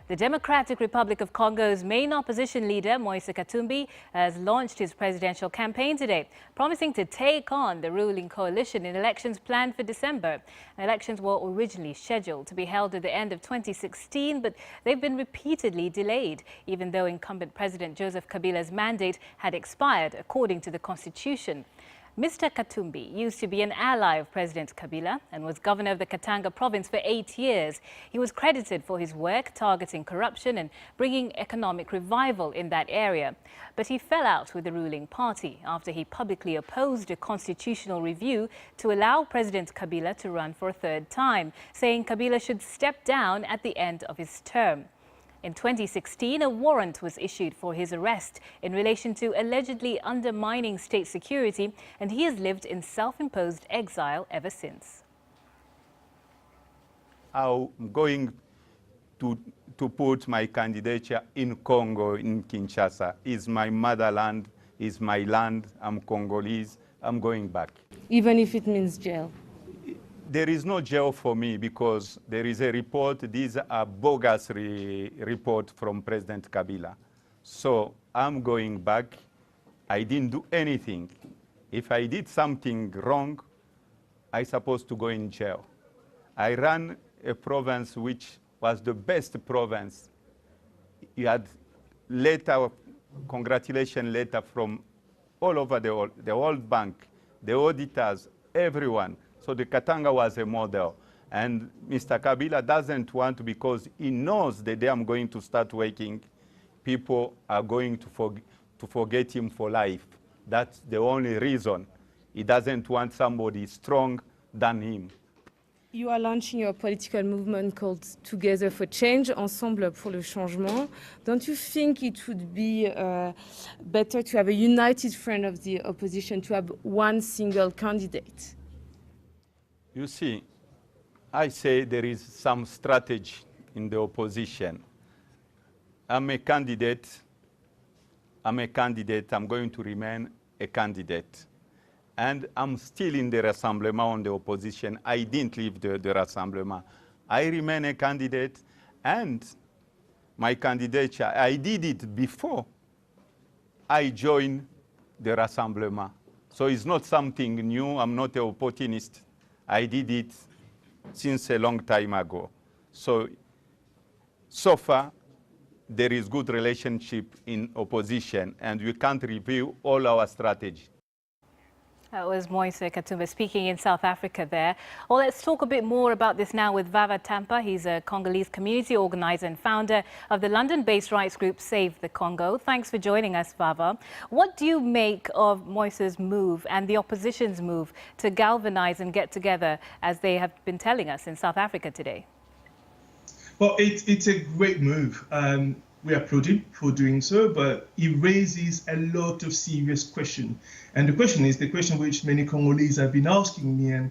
The Democratic Republic of Congo's main opposition leader, Moise Katumbi, has launched his presidential campaign today, promising to take on the ruling coalition in elections planned for December. Elections were originally scheduled to be held at the end of 2016, but they've been repeatedly delayed, even though incumbent President Joseph Kabila's mandate had expired, according to the constitution. Mr. Katumbi used to be an ally of President Kabila and was governor of the Katanga province for 8 years. He was credited for his work targeting corruption and bringing economic revival in that area. But he fell out with the ruling party after he publicly opposed a constitutional review to allow President Kabila to run for a third time, saying Kabila should step down at the end of his term. In 2016, a warrant was issued for his arrest in relation to allegedly undermining state security, and he has lived in self-imposed exile ever since. I'm going to put my candidature in Congo, in Kinshasa. It's my motherland, it's my land, I'm Congolese, I'm going back. Even if it means jail? There is no jail for me because there is a report. These are bogus report from President Kabila. So I'm going back. I didn't do anything. If I did something wrong, I'm supposed to go in jail. I ran a province which was the best province. You had letter, congratulation letter from all over the World Bank, the auditors, everyone. So the Katanga was a model. And Mr. Kabila doesn't want, because he knows the day I'm going to start working, people are going to forget him for life. That's the only reason. He doesn't want somebody stronger than him. You are launching your political movement called Together for Change, Ensemble pour le changement. Don't you think it would be better to have a united front of the opposition, to have one single candidate? You see, I say there is some strategy in the opposition. I'm a candidate, I'm going to remain a candidate. And I'm still in the Rassemblement on the opposition. I didn't leave the Rassemblement. I remain a candidate, and my candidature, I did it before I joined the Rassemblement. So it's not something new, I'm not an opportunist. I did it since a long time ago. So far, there is good relationship in opposition, and we can't review all our strategy. That was Moise Katumbi speaking in South Africa there. Well, let's talk a bit more about this now with Vava Tampa. He's a Congolese community organizer and founder of the London-based rights group Save the Congo. Thanks for joining us, Vava. What do you make of Moise's move and the opposition's move to galvanize and get together, as they have been telling us in South Africa today? Well, it's a great move. We applaud him for doing so, but it raises a lot of serious questions. And the question is, the question which many Congolese have been asking me, and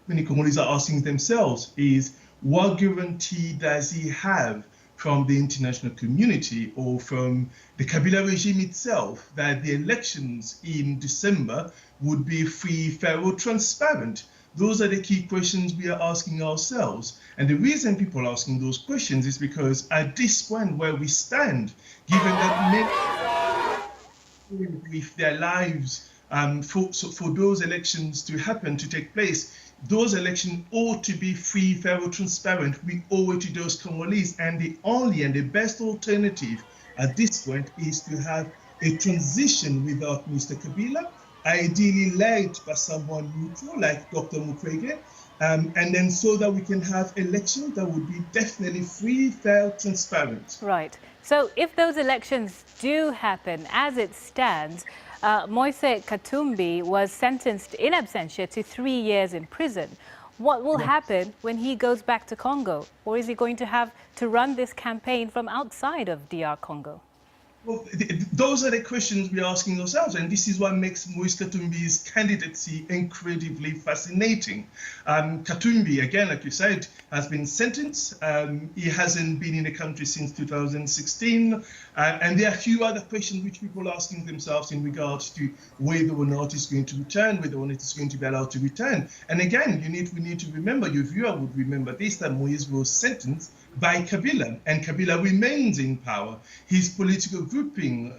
many Congolese are asking themselves, is what guarantee does he have from the international community or from the Kabila regime itself that the elections in December would be free, fair, or transparent? Those are the key questions we are asking ourselves. And the reason people are asking those questions is because at this point where we stand, given that many with their lives for those elections to happen, to take place, those elections ought to be free, fair, or transparent. We owe it to those Congolese. And the only and the best alternative at this point is to have a transition without Mr. Kabila, ideally led by someone neutral like Dr. Mukwege, and then so that we can have elections that would be definitely free, fair, transparent. Right. So if those elections do happen, as it stands, Moise Katumbi was sentenced in absentia to 3 years in prison. What will happen when he goes back to Congo? Or is he going to have to run this campaign from outside of DR Congo? Well, those are the questions we're asking ourselves, and this is what makes Moise Katumbi's candidacy incredibly fascinating. Katumbi, again, like you said, has been sentenced. He hasn't been in the country since 2016, and there are a few other questions which people are asking themselves in regards to whether or not he's going to return, whether or not he's going to be allowed to return. And again, we need to remember, your viewer would remember this, that Moise was sentenced by Kabila, and Kabila remains in power. His political grouping,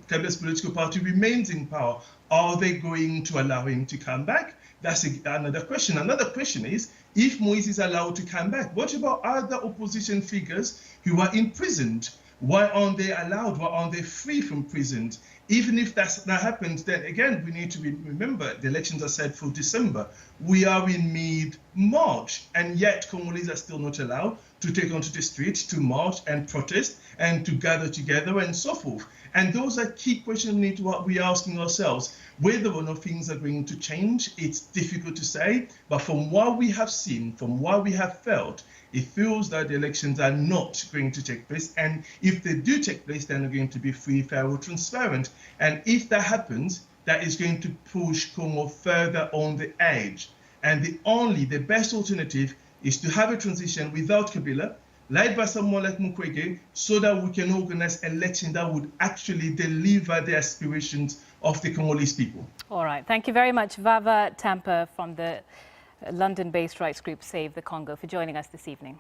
Kabila's political party remains in power. Are they going to allow him to come back? That's another question. Another question is, if Moise is allowed to come back, what about other opposition figures who are imprisoned? Why aren't they allowed? Why aren't they free from prison? Even if that happens, then again, we need to remember the elections are set for December. We are in mid-March, and yet Congolese are still not allowed to take onto the streets to march and protest and to gather together and so forth. And those are key questions we need to be asking ourselves. Whether or not things are going to change, it's difficult to say. But from what we have seen, from what we have felt, it feels that the elections are not going to take place. And if they do take place, then they're going to be free, fair, or transparent. And if that happens, that is going to push Congo further on the edge. And the best alternative is to have a transition without Kabila, led by someone like Mukwege, so that we can organize elections that would actually deliver the aspirations of the Congolese people. All right. Thank you very much, Vava Tampa from the London-based rights group Save the Congo, for joining us this evening.